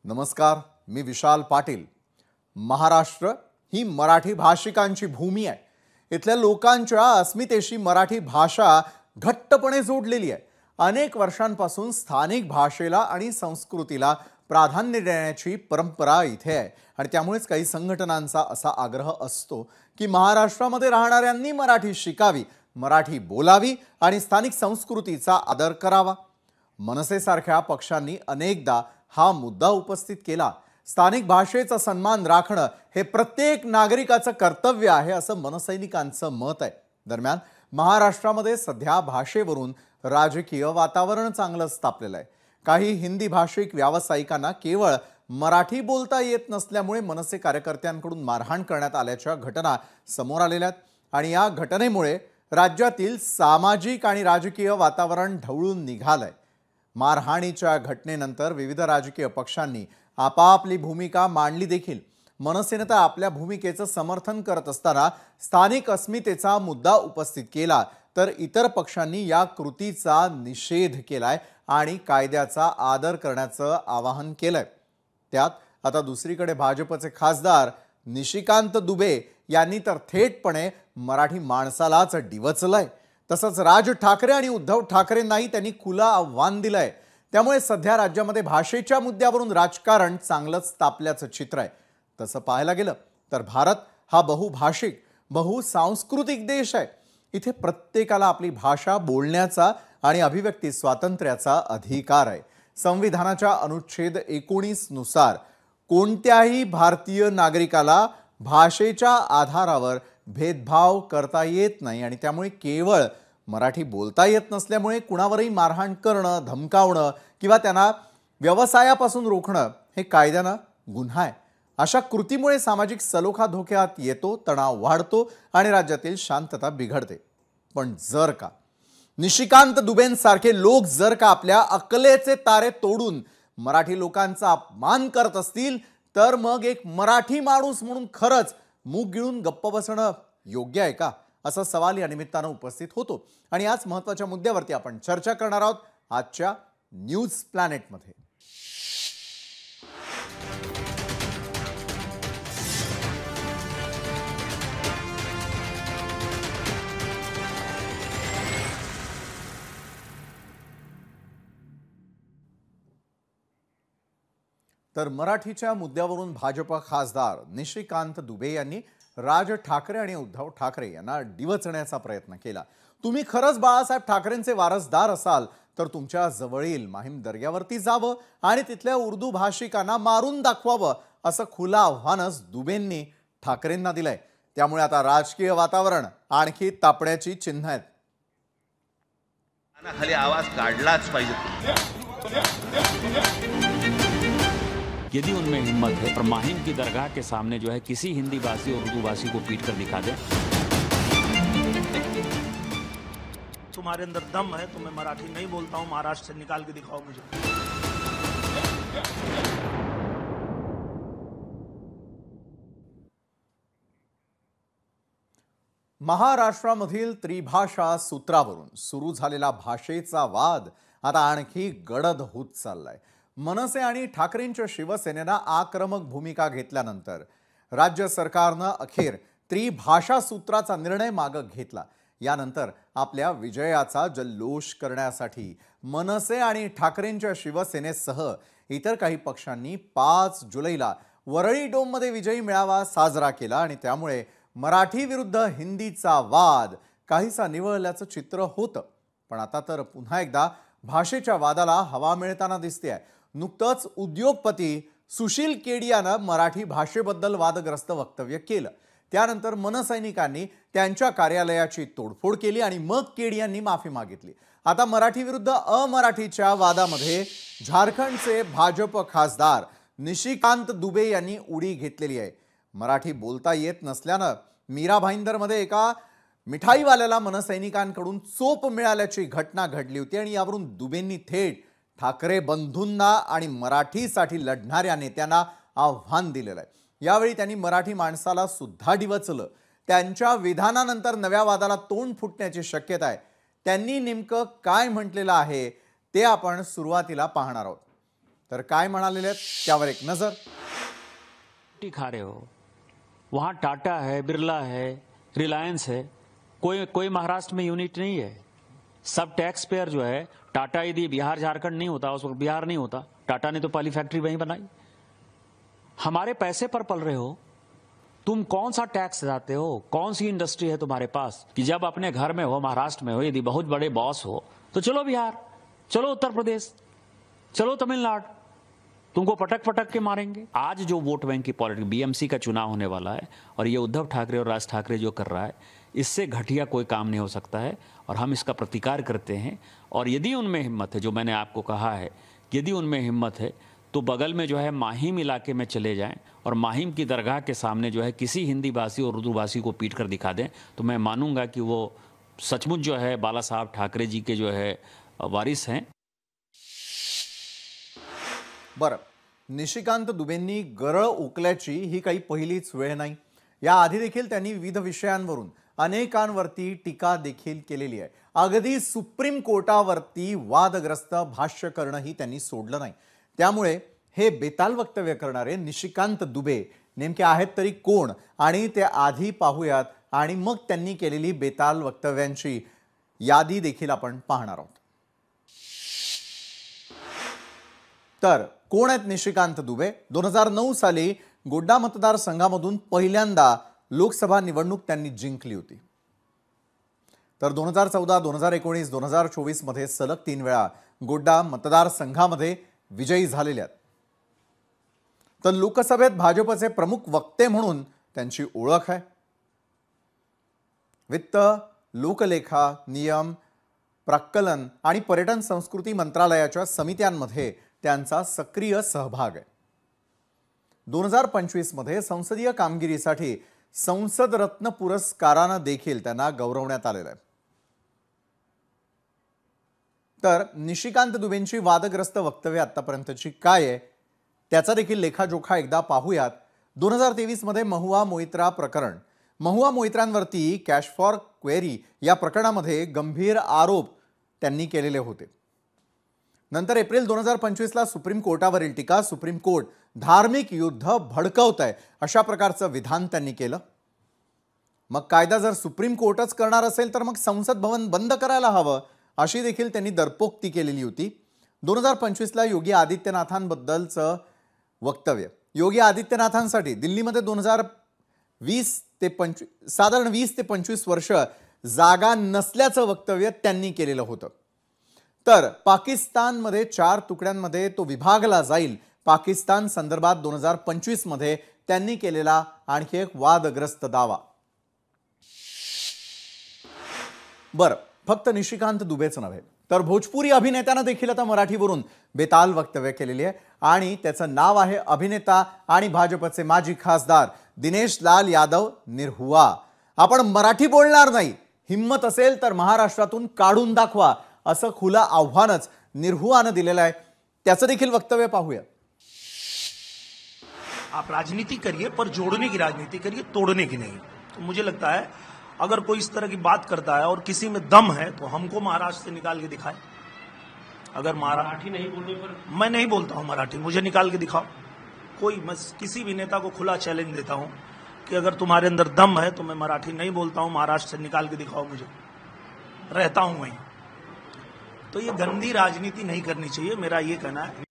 नमस्कार, मी विशाल पाटील। महाराष्ट्र ही मराठी भाषिकांची भूमी आहे। इथल्या लोकांच्या अस्मितेशी मराठी भाषा घट्टपणे जोडलेली आहे। अनेक वर्षांपासून स्थानिक भाषेला आणि संस्कृतीला प्राधान्य देण्याची परंपरा इथे आहे आणि त्यामुळेच काही संघटनांचा असा आग्रह असतो की महाराष्ट्रामध्ये राहणाऱ्यांनी मराठी शिकावी, मराठी बोलावी आणि स्थानिक संस्कृतीचा आदर करावा। मनसेसारख्या पक्षांनी अनेकदा हा मुद्दा उपस्थित केला। स्थानिक भाषेचा सन्मान राखणं हे प्रत्येक नागरिकाचं कर्तव्य आहे असं मनसैनिकांचं मत आहे। दरम्यान महाराष्ट्रामध्ये सध्या भाषेवरून राजकीय वातावरण चांगलंच तापलेलं आहे। काही हिंदी भाषिक व्यावसायिकांना केवळ मराठी बोलता येत नसल्यामुळे मनसे कार्यकर्त्यांकडून मारहाण करण्यात आल्याच्या घटना समोर आलेल्या आहेत आणि या घटनेमुळे राज्यातील सामाजिक आणि राजकीय वातावरण ढवळून निघालंय। मारहाणीच्या घटनेनंतर विविध राजकीय पक्षांनी आपापली भूमिका मांडली देखील। मनसेने तर आपल्या भूमिकेचं समर्थन करत असताना स्थानिक अस्मितेचा मुद्दा उपस्थित केला, तर इतर पक्षांनी या कृतीचा निषेध केलाय आणि कायद्याचा आदर करण्याचं आवाहन केलंय। त्यात आता दुसरीकडे भाजपचे खासदार निशिकांत दुबे यांनी तर थेटपणे मराठी माणसालाच डिवचलंय। तसंच राज ठाकरे आणि उद्धव ठाकरेंनाही त्यांनी खुलं आव्हान दिलंय। त्यामुळे सध्या राज्यामध्ये भाषेच्या मुद्द्यावरून राजकारण चांगलंच तापल्याचं चित्र आहे। तसं पाहायला गेलं तर भारत हा बहुभाषिक, बहुसांस्कृतिक देश आहे। इथे प्रत्येकाला आपली भाषा बोलण्याचा आणि अभिव्यक्ती स्वातंत्र्याचा अधिकार आहे। संविधानाच्या अनुच्छेद 19 नुसार कोणत्याही भारतीय नागरिकाला भाषेच्या आधारावर भेदभाव करता येत नाही आणि त्यामुळे केवळ मराठी बोलता येत नसल्यामुळे कुणावरही मारहाण करणं, धमकावणं किंवा त्यांना व्यवसायापासून रोखणं हे कायद्यानं गुन्हा आहे। अशा कृतीमुळे सामाजिक सलोखा धोक्यात येतो, तणाव वाढतो आणि राज्यातील शांतता बिघडते। पण जर का निशिकांत दुबेंसारखे लोक जर का आपल्या अकलेचे तारे तोडून मराठी लोकांचा अपमान करत असतील, तर मग एक मराठी माणूस म्हणून खरंच मूग गिळून गप्प बसणं योग्य आहे का, असा सवाल या निमित्तानं उपस्थित होतो। आणि आज महत्त्वाच्या मुद्द्यावरती आपण चर्चा करणार आहोत आजच्या न्यूज प्लॅनेटमध्ये। तर मराठीच्या मुद्द्यावरून भाजप खासदार निशिकांत दुबे यांनी राज ठाकरे आणि उद्धव ठाकरे यांना डिवचण्याचा प्रयत्न केला। तुम्ही खरंच बाळासाहेब ठाकरेंचे वारसदार असाल तर तुमच्या जवळील माहीम दर्ग्यावरती जावं आणि तिथल्या उर्दू भाषिकांना मारून दाखवावं, असं खुलं आव्हानच दुबेंनी ठाकरेंना दिलंय। त्यामुळे आता राजकीय वातावरण आणखी तापण्याची चिन्ह आहेत। खाली आवाज काढलाच पाहिजे। यदि उनमें हिम्मत है और माहिम की दरगाह के सामने जो है किसी हिंदी भाषी और उर्दू भाषी को पीट कर दिखा दे। तुम्हारे अंदर दम है तो मैं मराठी नहीं बोलता हूं, महाराष्ट्र से निकाल के दिखाओ मुझे। महाराष्ट्रामधील त्रिभाषा सूत्रावरून सुरू झालेला भाषेचा वाद आता आणखी गडद होत चाललाय। मनसे आणि ठाकरेंच्या शिवसेनेनं आक्रमक भूमिका घेतल्यानंतर राज्य सरकारनं अखेर त्रिभाषा सूत्राचा निर्णय मागे घेतला। यानंतर आपल्या विजयाचा जल्लोष करण्यासाठी मनसे आणि ठाकरेंच्या शिवसेनेसह इतर काही पक्षांनी 5 जुलैला वरळी डोममध्ये विजयी मेळावा साजरा केला आणि त्यामुळे मराठी विरुद्ध हिंदीचा वाद काहीसा निवळल्याचं चित्र होतं। पण आता तर पुन्हा एकदा भाषेच्या वादाला हवा मिळताना दिसते आहे। नुकतंच उद्योगपती सुशील केडियानं मराठी भाषेबद्दल वादग्रस्त वक्तव्य केलं। त्यानंतर मनसैनिकांनी त्यांच्या कार्यालयाची तोडफोड केली आणि मग केडियांनी माफी मागितली। आता मराठी विरुद्ध अमराठीच्या वादामध्ये झारखंडचे भाजप खासदार निशिकांत दुबे यांनी उडी घेतलेली आहे। मराठी बोलता येत नसल्यानं मीरा भाईंदरमध्ये एका मिठाईवाल्याला मनसैनिकांकडून चोप मिळाल्याची घटना घडली होती आणि यावरून दुबेंनी थेट ठाकरे बंधूंना आणि मराठीसाठी लढणाऱ्या नेत्यांना आव्हान दिलेलं आहे। यावेळी त्यांनी मराठी माणसाला सुद्धा डिवचलं। त्यांच्या विधानानंतर नव्या वादाला तोंड फुटण्याची शक्यता आहे। त्यांनी नेमकं काय म्हटलेलं आहे ते आपण सुरुवातीला पाहणार आहोत। तर काय म्हणालेले आहेत त्यावर एक नजर। रोटी खा रहे हो, वहां टाटा है, बिरला है, रिलायंस है, कोई महाराष्ट्र में यूनिट नहीं है। सब टैक्स पेयर जो है, टाटा यदि बिहार झारखंड नहीं होता, उस वक्त बिहार नहीं होता, टाटा ने तो पहली फैक्ट्री वहीं बनाई। हमारे पैसे पर पल रहे हो, तुम कौन सा टैक्स देते हो, कौन सी इंडस्ट्री है तुम्हारे पास कि जब अपने घर में हो, महाराष्ट्र में हो, यदि बहुत बड़े बॉस हो तो चलो बिहार, चलो उत्तर प्रदेश, चलो तमिलनाडु, तुमको पटक पटक के मारेंगे। आज जो वोट बैंक की पॉलिटिक्स, बीएमसी का चुनाव होने वाला है और ये उद्धव ठाकरे और राज ठाकरे जो कर रहा है, इससे घटिया कोई काम नहीं हो सकता है और हम इसका प्रतिकार करते हैं। और यदि उनमें हिम्मत है, जो मैंने आपको कहा है, यदि उनमें हिम्मत है तो बगल में जो है माहिम इलाके में चले जाएं और माहिम की दरगाह के सामने जो है किसी हिंदी भाषी और उर्दू भाषी को पीट कर दिखा दें, तो मैं मानूंगा कि वो सचमुच जो है बाला साहब ठाकरे जी के जो है वारिस हैं। बरं, निशिकांत दुबेंनी गरळ ओकल्याची ही काही पहिलीच वेळ नाही। याआधी देखील त्यांनी विविध विषयांवरून अनेकांवरती टीका देखील केलेली आहे। अगदी सुप्रीम कोर्टावरती वादग्रस्त भाष्य करणंही त्यांनी सोडलं नाही। त्यामुळे हे बेताल वक्तव्य करणारे निशिकांत दुबे नेमके आहेत तरी कोण, आणि ते आधी पाहूयात आणि मग त्यांनी केलेली बेताल वक्तव्यांची यादी देखील आपण पाहणार आहोत। तर कोण आहेत निशिकांत दुबे? 2009 साली गोड्डा मतदारसंघामधून पहिल्यांदा लोकसभा निवडणूक त्यांनी जिंकली होती। तर 2014, 2019, 2024 मध्ये सलग 3 वेळा गोड्डा मतदारसंघामध्ये विजयी झालेले आहेत। तर लोकसभेत भाजपचे प्रमुख वक्ते म्हणून त्यांची ओळख आहे। वित्त, लोकलेखा, नियम, प्राक्कलन आणि पर्यटन संस्कृती मंत्रालयाच्या समित्यांमध्ये त्यांचा सक्रिय सहभाग आहे। 2025 मध्ये संसदीय कामगिरीसाठी संसद रत्न पुरस्काराने देखील त्यांना गौरवण्यात आलेलं आहे। तर निशिकांत दुबेंची वादग्रस्त वक्तव्य आतापर्यंतची काय आहे त्याचा देखील लेखाजोखा एकदा पाहूयात। 2023 मध्ये महुआ मोइत्रा प्रकरण, महुआ मोइत्रांवरती कॅश फॉर क्वेरी या प्रकरणामध्ये गंभीर आरोप त्यांनी केलेले होते। नंतर एप्रिल 2025 ला सुप्रीम कोर्टावरील टीका, सुप्रीम कोर्ट धार्मिक युद्ध भडकवत आहे अशा प्रकारचं विधान त्यांनी केलं। मग कायदा जर सुप्रीम कोर्टच करणार असेल तर मग संसद भवन बंद करायला हवं अशी देखील त्यांनी दरपोक्ती केलेली होती। 2025 ला योगी आदित्यनाथांबद्दलचं वक्तव्य, योगी आदित्यनाथांसाठी दिल्लीमध्ये 2020 ते 25 साधारण 20 ते 25 वर्ष जागा नसल्याचं वक्तव्य त्यांनी केलेलं होतं। तर पाकिस्तानमध्ये 4 तुकड्यांमध्ये तो विभागला जाईल, पाकिस्तान संदर्भात 2025 मध्ये त्यांनी केलेला आणखी एक वादग्रस्त दावा। बरं, फक्त निशिकांत दुबेच नव्हे तर भोजपुरी अभिनेत्याने देखील आता मराठीवरून बेताल वक्तव्य केलेली आहे आणि त्याचं नाव आहे अभिनेता आणि भाजपचे माजी खासदार दिनेश लाल यादव निरहुआ। आपण मराठी बोलणार नाही, हिम्मत असेल तर महाराष्ट्रातून काढून दाखवा असं खुलं आव्हानच निरहुआने दिलेलं आहे। त्याचं देखील वक्तव्य पाहूया। आप राजनीति करिए पर जोड़ने की राजनीति करिए, तोड़ने की नहीं। तो मुझे लगता है अगर कोई इस तरह की बात करता है और किसी में दम है तो हमको महाराष्ट्र से निकाल के दिखाए। अगर मराठी नहीं बोलने पर मैं नहीं बोलता हूं मराठी, मुझे निकाल के दिखाओ कोई। मैं किसी भी नेता को खुला चैलेंज देता हूं कि अगर तुम्हारे अंदर दम है तो मैं मराठी नहीं बोलता हूं, महाराष्ट्र से निकाल के दिखाओ मुझे, रहता हूं वहीं। तो ये गंदी राजनीति नहीं करनी चाहिए, मेरा ये कहना है।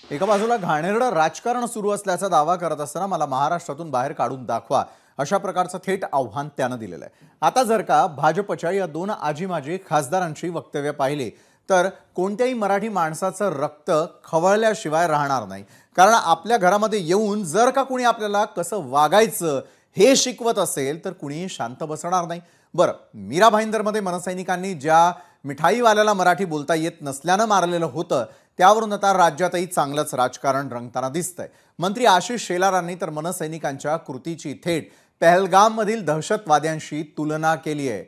एका बाजूला घाणेरडं राजकारण सुरू असल्याचा दावा करत असताना मला महाराष्ट्रातून बाहेर काढून दाखवा अशा प्रकारचं थेट आव्हान त्यानं दिलेलं आहे। आता जर का भाजपच्या या 2 आजी माजी खासदारांची वक्तव्य पाहिली तर कोणत्याही मराठी माणसाचं रक्त खवळल्याशिवाय राहणार नाही। कारण आपल्या घरामध्ये येऊन जर का कुणी आपल्याला कसं वागायचं हे शिकवत असेल तर कुणी शांत बसणार नाही। बरं, मीरा भाईंदरमध्ये मनसैनिकांनी ज्या मिठाईवाल्याला मराठी बोलता येत नसल्यानं मारलेलं होतं त्यावरून आता राज्यातही चांगलंच राजकारण रंगताना दिसतंय। मंत्री आशिष शेलारांनी तर मनसैनिकांच्या कृतीची थेट पहलगाममधील दहशतवाद्यांशी तुलना केली आहे।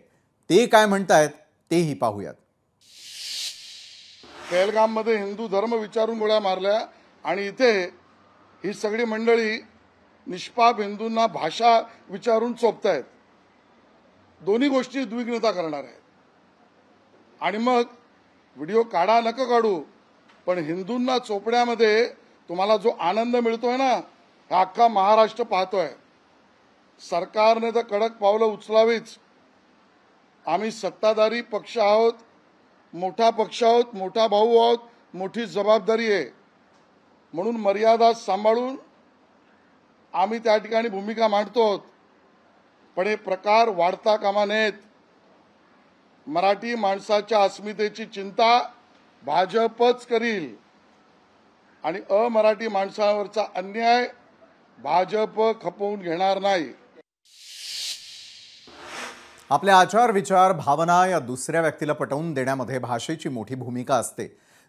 ते काय म्हणतायत तेही पाहूयात। पहलगाममध्ये हिंदू धर्म विचारून गोळ्या मारल्या आणि इथे ही सगळी मंडळी निष्पाप हिंदूंना भाषा विचारून चोपतायत। दोन्ही गोष्टी उद्विग्नता करणार आहेत। आणि मग व्हिडिओ काढा नका काढू, पण हिंदूंना चोपण्यामध्ये तुम्हाला जो आनंद मिळतोय ना, हा अख्खा महाराष्ट्र पाहतोय. सरकारने तर कडक पावलं उचलावीच. आम्ही सत्ताधारी पक्ष आहोत, मोठा पक्ष आहोत, मोठा भाऊ आहोत, मोठी जबाबदारी आहे. म्हणून मर्यादा सांभाळून आम्ही त्या ठिकाणी भूमिका मांडतो. पण हे प्रकार वाढता कामा नयेत. मराठी माणसाच्या अस्मितेची चिंता भाजपच करील आणि अमराठी माणसावरचा अन्याय भाजप खपवून घेणार नाही. आपले आचार विचार भावना या दुसऱ्या व्यक्तीला पटवून देण्यामध्ये भाषेची मोठी भूमिका असते.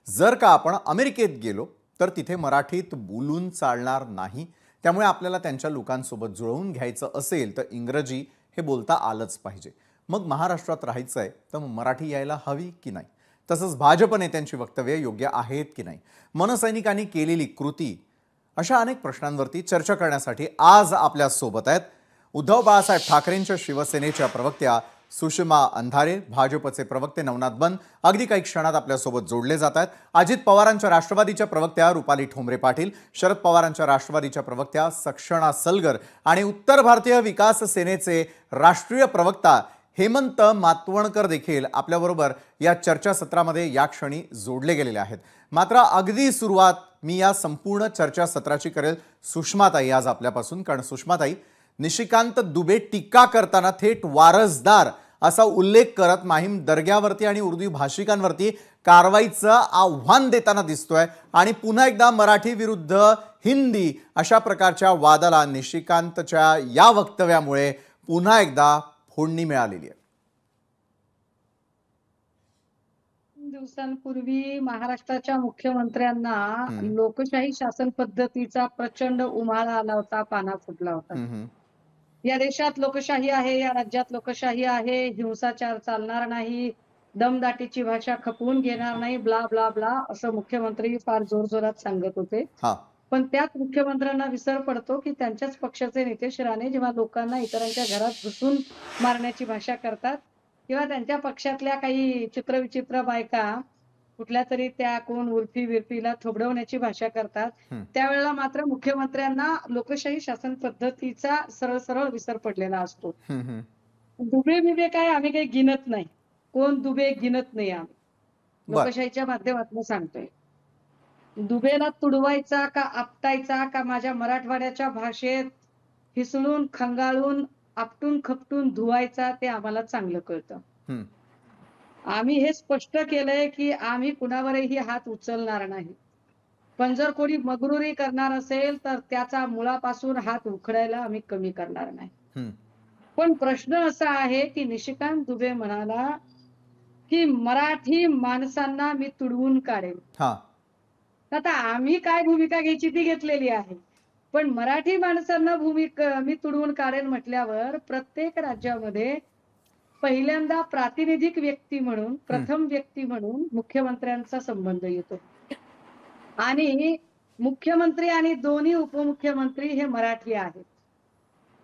जर का आपण अमेरिकेत गेलो तर तिथे मराठीत बोलून चालणार नाही. त्यामुळे आपल्याला त्यांच्या लोकांसोबत जुळवून घ्यायचं असेल तर इंग्रजी हे बोलता आलंच पाहिजे. मग महाराष्ट्रात राहायचं आहे तर मराठी यायला हवी की नाही? तसंच भाजप नेत्यांची वक्तव्य योग्य आहेत की नाही? मनसैनिकांनी केलेली कृती, अशा अनेक प्रश्नांवरती चर्चा करण्यासाठी आज आपल्या सोबत आहेत उद्धव बाळासाहेब ठाकरेंच्या शिवसेनेच्या प्रवक्त्या सुषमा अंधारे, भाजपचे प्रवक्ते नवनाथ बन अगदी काही क्षणात आपल्यासोबत जोडले जात आहेत. अजित पवारांच्या राष्ट्रवादीच्या प्रवक्त्या रुपाली ठोंबरे पाटील, शरद पवारांच्या राष्ट्रवादीच्या प्रवक्त्या सक्षणा सलगर आणि उत्तर भारतीय विकास सेनेचे राष्ट्रीय प्रवक्ता हेमंत मातवणकर देखील आपल्याबरोबर या चर्चासत्रामध्ये या क्षणी जोडले गेलेले आहेत. मात्र अगदी सुरुवात मी या संपूर्ण चर्चासत्राची करेल सुषमाताई आज आपल्यापासून. कारण सुषमाताई, निशिकांत दुबे टीका करताना थेट वारसदार असा उल्लेख करत माहीम दर्ग्यावरती आणि उर्दू भाषिकांवरती कारवाईचं आव्हान देताना दिसतोय आणि पुन्हा एकदा मराठी विरुद्ध हिंदी अशा प्रकारच्या वादाला निशिकांतच्या या वक्तव्यामुळे पुन्हा एकदा फोडणी मिळालेली आहे. दिवसांपूर्वी महाराष्ट्राच्या मुख्यमंत्र्यांना लोकशाही शासन पद्धतीचा प्रचंड उमाळा आला होता, पाना फुटला होता. या देशात लोकशाही आहे, या राज्यात लोकशाही आहे, हिंसाचार चालणार नाही, दमदाटीची भाषा खपवून घेणार नाही, ब्ला ब्ला ब्ला असं मुख्यमंत्री फार जोरजोरात सांगत होते. पण त्यात मुख्यमंत्र्यांना विसर पडतो की त्यांच्याच पक्षाचे नितेश राणे जेव्हा लोकांना इतरांच्या घरात घुसून मारण्याची भाषा करतात किंवा त्यांच्या पक्षातल्या काही चित्रविचित्र बायका कुठल्या तरी त्या कोण उर्फी विरफीला थोबडवण्याची भाषा करतात, त्यावेळेला मात्र मुख्यमंत्र्यांना लोकशाही शासन पद्धतीचा सरळ सरळ विसर पडलेला असतो. दुबे बिबे काय आम्ही काही गिनत नाही, कोण दुबे गिनत नाही. आम्ही लोकशाहीच्या माध्यमातून सांगतोय, दुबेला तुडवायचा का आपटायचा का माझ्या मराठवाड्याच्या भाषेत हिसळून खंगाळून आपटून खपटून धुवायचा ते आम्हाला चांगलं कळतं. आम्ही हे स्पष्ट केलंय की आम्ही कुणावरही हात उचलणार नाही. पण जर कोणी मगरुरी करणार असेल तर त्याचा मुळापासून हात उखडायला आम्ही कमी करणार नाही. पण प्रश्न असा आहे की निशिकांत दुबे म्हणाला की मराठी माणसांना मी तुडवून काढेन. आता आम्ही काय भूमिका घ्यायची ती घेतलेली आहे, पण मराठी माणसांना मी तुडवून काढेन म्हटल्यावर प्रत्येक राज्यामध्ये पहिल्यांदा प्रातिनिधिक व्यक्ती म्हणून, प्रथम व्यक्ती म्हणून मुख्यमंत्र्यांचा संबंध येतो आणि मुख्यमंत्री आणि दोन्ही उपमुख्यमंत्री हे मराठी आहेत.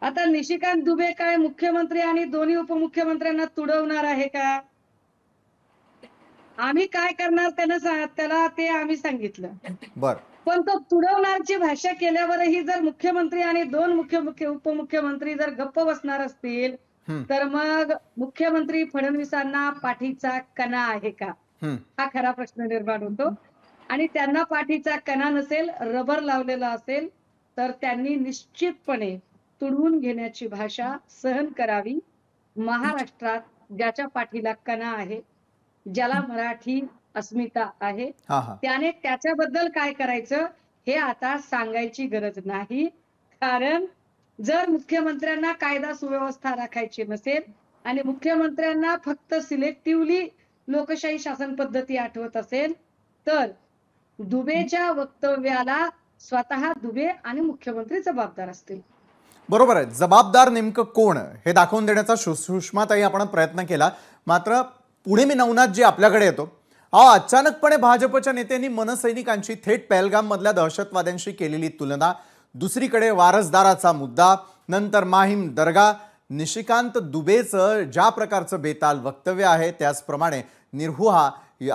आता निशिकांत दुबे काय मुख्यमंत्री आणि दोन्ही उपमुख्यमंत्र्यांना तुडवणार आहे का? आम्ही काय करणार त्याला ते आम्ही सांगितलं. पण तो तुडवण्याची भाषा केल्यावरही जर मुख्यमंत्री आणि दोन उपमुख्यमंत्री जर गप्प बसणार असतील तर मग मुख्यमंत्री फडणवीसांना पाठीचा कणा आहे का, हा खरा प्रश्न निर्माण होतो. आणि त्यांना पाठीचा कणा नसेल, रबर लावलेला असेल तर त्यांनी निश्चितपणे तुडवून घेण्याची भाषा सहन करावी. महाराष्ट्रात ज्याच्या पाठीला कणा आहे, ज्याला मराठी अस्मिता आहे, त्याने त्याच्याबद्दल काय करायचं हे आता सांगायची गरज नाही. कारण जर मुख्यमंत्र्यांना कायदा सुव्यवस्था राखायची नसेल आणि मुख्यमंत्र्यांना फक्त सिलेक्टिव्हली लोकशाही शासन पद्धती आठवत असेल तर दुबेच्या वक्तव्याला स्वतः दुबे आणि मुख्यमंत्री जबाबदार असतील. बरोबर आहे. जबाबदार नेमकं कोण हे दाखवून देण्याचा सुषमाताई आपण प्रयत्न केला. मात्र पुढे मी नवनाथजी आपल्याकडे येतो. अचानकपणे भाजपच्या नेत्यांनी मनसैनिकांची थेट पहलगाम मधल्या दहशतवाद्यांशी केलेली तुलना, दुसरीकडे वारसदाराचा मुद्दा, नंतर माहीम दर्गा, निशिकांत दुबेचं ज्या प्रकारचं बेताल वक्तव्य आहे त्याचप्रमाणे निरहुआ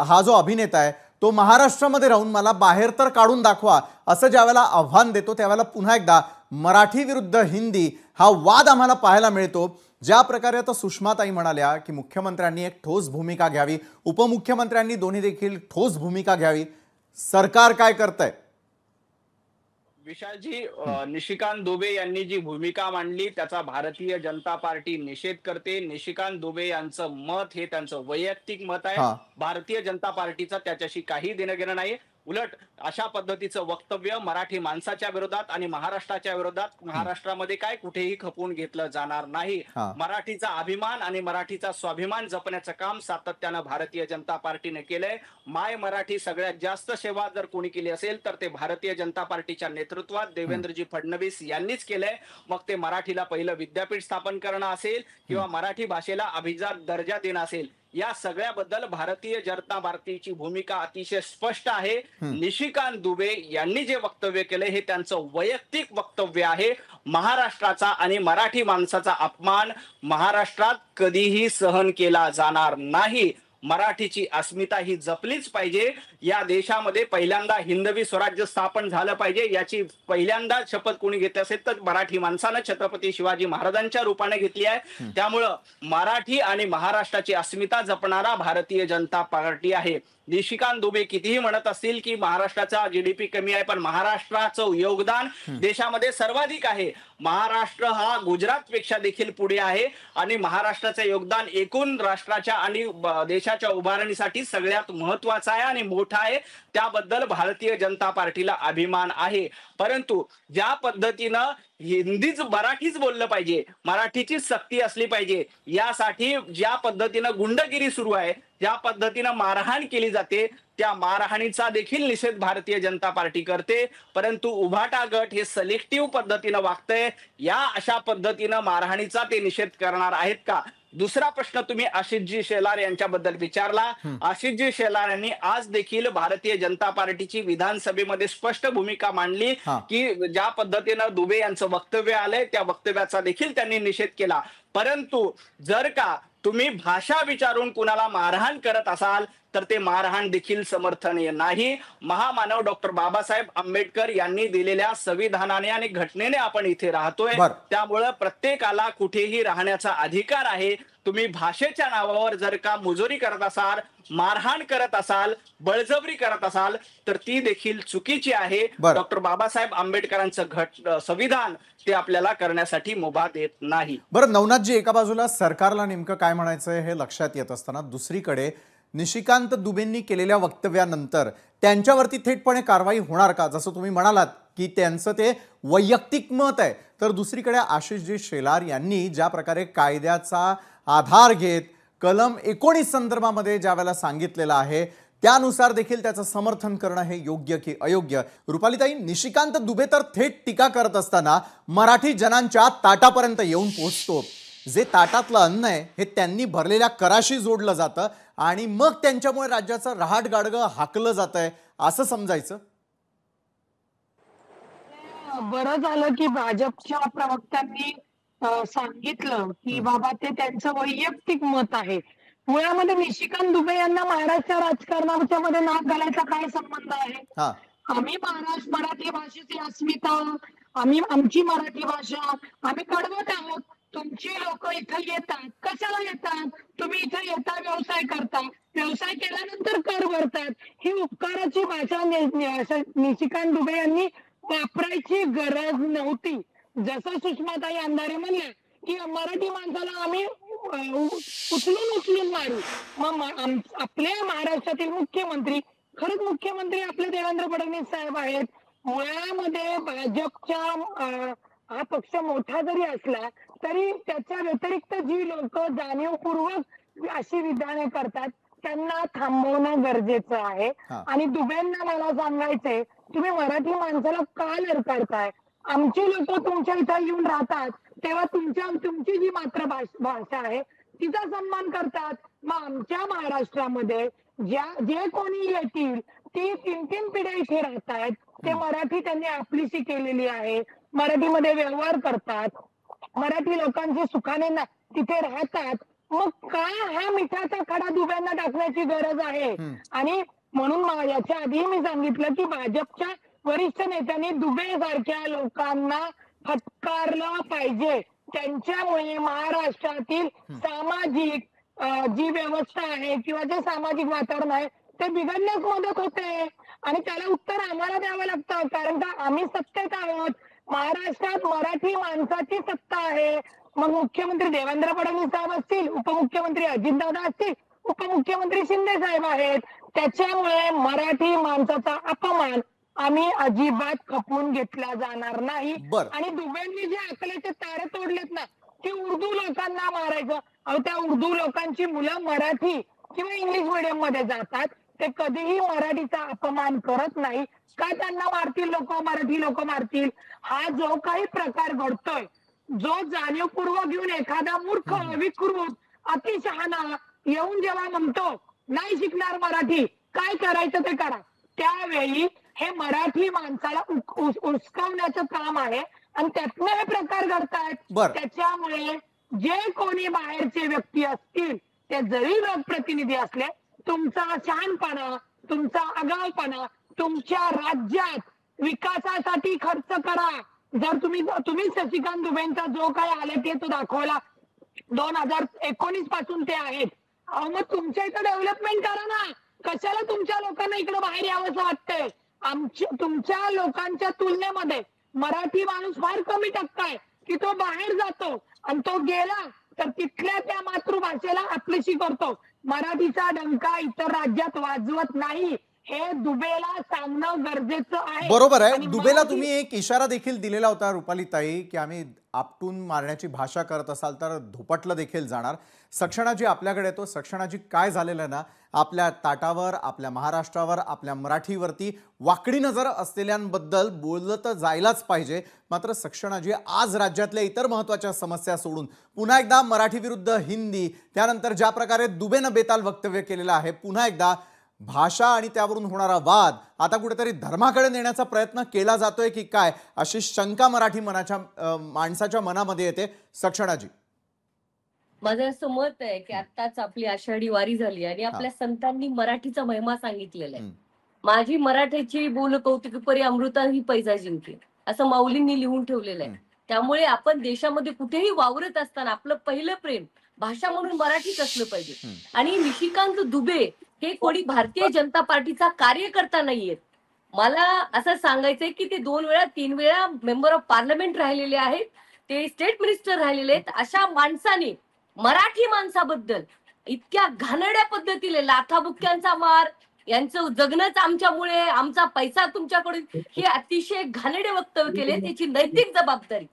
हा जो अभिनेता आहे तो महाराष्ट्रामध्ये राहून मला बाहेर तर काढून दाखवा असं ज्यावेळेला आव्हान देतो त्यावेळेला पुन्हा एकदा मराठी विरुद्ध हिंदी हा वाद आम्हाला पाहायला मिळतो। ज्या प्रकारे आता सुषमाताई म्हणाल्या की मुख्यमंत्र्यांनी एक ठोस भूमिका घ्यावी, उपमुख्यमंत्र्यांनी दोन्ही देखील ठोस भूमिका घ्यावी, सरकार काय करतंय? विशालजी, निशिकांत दुबे यांनी जी भूमिका मांडली त्याचा भारतीय जनता पार्टी निषेध करते। निशिकांत दुबे यांचं मत हे त्यांचं वैयक्तिक मत आहे, भारतीय जनता पार्टीचं त्याच्याशी काही देणं घेणं नाही। उलट अशा पद्धतीचं वक्तव्य मराठी माणसाच्या विरोधात आणि महाराष्ट्राच्या विरोधात, महाराष्ट्रामध्ये काय कुठेही खपवून घेतलं जाणार नाही। मराठीचा अभिमान आणि मराठीचा स्वाभिमान जपण्याचं काम सातत्यानं भारतीय जनता पार्टीने केलंय। माय मराठी सगळ्यात जास्त सेवा जर कोणी केली असेल तर ते भारतीय जनता पार्टीच्या नेतृत्वात देवेंद्रजी फडणवीस यांनीच केलंय। मग ते मराठीला पहिलं विद्यापीठ स्थापन करणं असेल किंवा मराठी भाषेला अभिजात दर्जा देणं असेल, या सगळ्याबद्दल भारतीय जनता पार्टीची भूमिका अतिशय स्पष्ट आहे। निशिकांत दुबे यांनी जे वक्तव्य केले हे त्यांचं वैयक्तिक वक्तव्य आहे। महाराष्ट्राचा आणि मराठी माणसाचा अपमान महाराष्ट्रात कधीही सहन केला जाणार नाही। मराठीची अस्मिता ही जपलीच पाहिजे। या देशामध्ये पहिल्यांदा हिंदवी स्वराज्य स्थापन झालं पाहिजे याची पहिल्यांदा शपथ कोणी घेतली असेल तर मराठी माणसानं छत्रपती शिवाजी महाराजांच्या रूपाने घेतली आहे। त्यामुळं मराठी आणि महाराष्ट्राची अस्मिता जपणारा भारतीय जनता पार्टी आहे। निशिकांत दुबे कितीही म्हणत असतील की महाराष्ट्राचा जीडीपी कमी आहे, पण महाराष्ट्राचं योगदान देशामध्ये सर्वाधिक आहे। महाराष्ट्र हा गुजरात पेक्षा देखील पुढे आहे आणि महाराष्ट्राचं योगदान एकूण राष्ट्राच्या आणि देशाच्या उभारणीसाठी सगळ्यात महत्वाचं आहे आणि मोठा आहे। त्याबद्दल भारतीय जनता पार्टीला अभिमान आहे। परंतु ज्या पद्धतीनं हिंदीच मराठीच बोललं पाहिजे, मराठीचीच सक्ती असली पाहिजे, यासाठी ज्या पद्धतीनं गुंडगिरी सुरू आहे, ज्या पद्धतीनं मारहाण केली जाते, त्या मारहाणीचा देखील निषेध भारतीय जनता पार्टी करते। परंतु उभाटा गट हे सिलेक्टिव्ह पद्धतीनं वागतंय। या अशा पद्धतीनं मारहाणीचा ते निषेध करणार आहेत का? दुसरा प्रश्न तुम्ही आशिषजी शेलार यांच्याबद्दल विचारला। आशिषजी शेलार यांनी आज देखील भारतीय जनता पार्टीची विधानसभेमध्ये स्पष्ट भूमिका मांडली की ज्या पद्धतीनं दुबे यांचं वक्तव्य आलंय त्या वक्तव्याचा देखील त्यांनी निषेध केला। परंतु जर का तुम्ही भाषा विचारून कुणाला मारहाण करत असाल तर ते मारहाण देखील समर्थनीय नाही। महामानव डॉक्टर बाबासाहेब आंबेडकर यांनी दिलेल्या संविधानाने आणि घटनेने आपण इथे राहतोय, त्यामुळे प्रत्येकाला कुठेही राहण्याचा अधिकार आहे। तुम्ही भाषेच्या नावावर जर का मुजोरी करत असाल, मारहाण करत असाल, बळजबरी करत असाल तर ती देखील चुकीची आहे। डॉक्टर बाबासाहेब आंबेडकरांचं संविधान ते आपल्याला करण्यासाठी मुभा देत नाही। बरं नवनाथजी, एका बाजूला सरकारला नेमकं काय म्हणायचंय हे लक्षात येत असताना दुसरीकडे निशिकांत दुबेंनी केलेल्या वक्तव्यानंतर त्यांच्यावरती थेटपणे कारवाई होणार का? जसं तुम्ही म्हणालात की त्यांचं ते वैयक्तिक मत आहे, तर दुसरीकडे आशिषजी शेलार यांनी ज्या प्रकारे कायद्याचा आधार घेत कलम 19 संदर्भामध्ये ज्या वेळेला सांगितलेलं आहे त्यानुसार देखील त्याचं समर्थन करणं हे योग्य की अयोग्य? रुपालीताई, निशिकांत दुबे तर थेट टीका करत असताना मराठी जनांच्या ताटापर्यंत येऊन पोहोचतो। जे ताटातलं अन्न आहे हे त्यांनी भरलेल्या कराशी जोडलं जातं आणि मग त्यांच्यामुळे राज्याचं रहाट गाडगं हाकलं जातंय असं समजायचं? बरं झालं की भाजपच्या प्रवक्त्यांनी सांगितलं की बाबा ते त्यांचं वैयक्तिक मत आहे। मुळामध्ये निशिकांत दुबे यांना महाराष्ट्र राजकारणाच्या मध्ये नाक घालायचा काय संबंध आहे? आम्ही मराठी भाषेची अस्मिता, आमची मराठी भाषा आम्ही कडवत आहोत। तुमची लोक इथं येतात, कशाला येतात? तुम्ही इथं येता, व्यवसाय करता, व्यवसाय केल्यानंतर कर भरतात। ही उपकाराची भाषा निशिकांत दुबे यांनी वापरायची गरज नव्हती। जसं सुषमाताई अंधारे म्हणले की मराठी माणसाला आम्ही उचलून मारू। मग आपल्या महाराष्ट्रातील मुख्यमंत्री, खरंच मुख्यमंत्री आपले देवेंद्र फडणवीस साहेब आहेत। मुळामध्ये भाजपच्या हा पक्ष मोठा जरी असला तरी त्याच्या व्यतिरिक्त जी लोक जाणीवपूर्वक अशी विधाने करतात त्यांना थांबवणं गरजेचं आहे। आणि दुबेंना मला सांगायचंय, तुम्ही मराठी माणसाला का लडकारताय? आमची लोक तुमच्या इथं येऊन राहतात तेव्हा तुमची जी मातृभाषा आहे तिचा सन्मान करतात। मग आमच्या महाराष्ट्रामध्ये जे कोणी येतील ती 3-3 पिढ्या इथे राहतात, ते मराठी त्यांनी आपलीशी केलेली आहे, मराठीमध्ये व्यवहार करतात, मराठी लोकांची सुखाने तिथे राहतात। मग का हा मिठाचा खडा दुब्यांना टाकण्याची गरज आहे? आणि म्हणून याच्या आधी मी सांगितलं की भाजपच्या वरिष्ठ नेत्यांनी दुबे सारख्या लोकांना फटकारलं पाहिजे. त्यांच्यामुळे महाराष्ट्रातील सामाजिक जी व्यवस्था आहे किंवा जे सामाजिक वातावरण आहे ते बिघडण्यास मदत होते आणि त्याला उत्तर आम्हाला द्यावं लागतं, कारण का आम्ही सत्तेत आहोत. महाराष्ट्रात मराठी माणसाची सत्ता आहे. मग मुख्यमंत्री देवेंद्र फडणवीस साहेब असतील, उपमुख्यमंत्री अजितदादा असतील, उपमुख्यमंत्री शिंदे साहेब आहेत. त्याच्यामुळे मराठी माणसाचा अपमान आम्ही अजिबात खपवून घेतला जाणार नाही. आणि दुबेंनी जे अकलेचे तारे तोडलेत ना, की उर्दू लोकांना मारायचं, अहो त्या उर्दू लोकांची मुलं मराठी किंवा इंग्लिश मीडियम मध्ये जातात, ते कधीही मराठीचा अपमान करत नाही. का त्यांना मारतील लोक, मराठी लोक मारतील? हा जो काही प्रकार घडतोय, जो जाणीवपूर्वक घेऊन एखादा मूर्ख विकृत अतिशहाणा येऊन जेव्हा म्हणतो नाही शिकणार मराठी, काय करायचं ते करा, त्यावेळी हे मराठी माणसाला उस्कवण्याचं काम आहे आणि त्यातनं हे प्रकार घडतायत. त्याच्यामुळे जे कोणी बाहेरचे व्यक्ती असतील, ते जरी लोकप्रतिनिधी असले, तुमचा शहाणपणा, तुमचा आगाऊपणा तुमच्या राज्यात विकासासाठी खर्च करा. जर तुम्ही शशिकांत दुबेंचा जो काही आले ते तो दाखवला, 2019 पासून ते आहेत. अहो मग तुमच्या इथं डेव्हलपमेंट करा ना. कशाला तुमच्या लोकांना इकडे बाहेर यावंसं वाटतंय? तुमच्या लोकांच्या तुलनेमध्ये मराठी माणूस फार कमी टक्का आहे की तो बाहेर जातो आणि तो गेला तर तिथल्या त्या मातृभाषेला आपलीशी करतो. मराठीचा डंका इतर राज्यात वाजवत नाही, हे दुबेला सांगणं गरजेचं आहे. बरोबर आहे. दुबेला तुम्ही एक इशारा देखील दिलेला होता रुपालीताई, की आम्ही आपटून मारण्याची भाषा करत असाल तर धोपटलं देखील जाणार. सक्षणाजी आपल्याकडे येतो. सक्षणाजी काय झालेलं आहे ना, आपल्या ताटावर, आपल्या महाराष्ट्रावर, आपल्या मराठीवरती वाकडी नजर असलेल्यांबद्दल बोललं तर जायलाच पाहिजे. मात्र सक्षणाजी आज राज्यातल्या इतर महत्त्वाच्या समस्या सोडून पुन्हा एकदा मराठी विरुद्ध हिंदी, त्यानंतर ज्या प्रकारे दुबेनं बेताल वक्तव्य केलेलं आहे, पुन्हा एकदा भाषा आणि त्यावरून होणारा वाद आता कुठेतरी धर्माकडे नेण्याचा प्रयत्न केला जातोय की काय, अशी शंका मराठी माणसाच्या मनामध्ये येते. सक्षणाजी, माझं असं मत आहे की आत्ताच आपली आषाढी वारी झाली आणि आपल्या संतांनी मराठीचा महिमा सांगितलेला आहे. माझी मराठीची बोल कौतुकपरी अमृता ही पैजा जिंके, असं माऊलींनी लिहून ठेवलेलं आहे. त्यामुळे आपण देशामध्ये कुठेही वावरत असताना आपलं पहिलं प्रेम भाषा म्हणून मराठीच असलं पाहिजे. आणि निशिकांत दुबे हे कोणी भारतीय जनता पार्टीचा कार्यकर्ता नाहीयेत. मला असं सांगायचंय की ते 2 वेळा 3 वेळा मेंबर ऑफ पार्लमेंट राहिलेले आहेत, ते स्टेट मिनिस्टर राहिलेले आहेत. अशा माणसाने मराठी माणसाबद्दल इतक्या घाणेरड्या पद्धतीने लाथाबुक्क्यांचा मार, यांचं जगणंच आमच्यामुळे, आमचा पैसा तुमच्याकडून, हे अतिशय घाणेरडे वक्तव्य केले. त्याची नैतिक जबाबदारी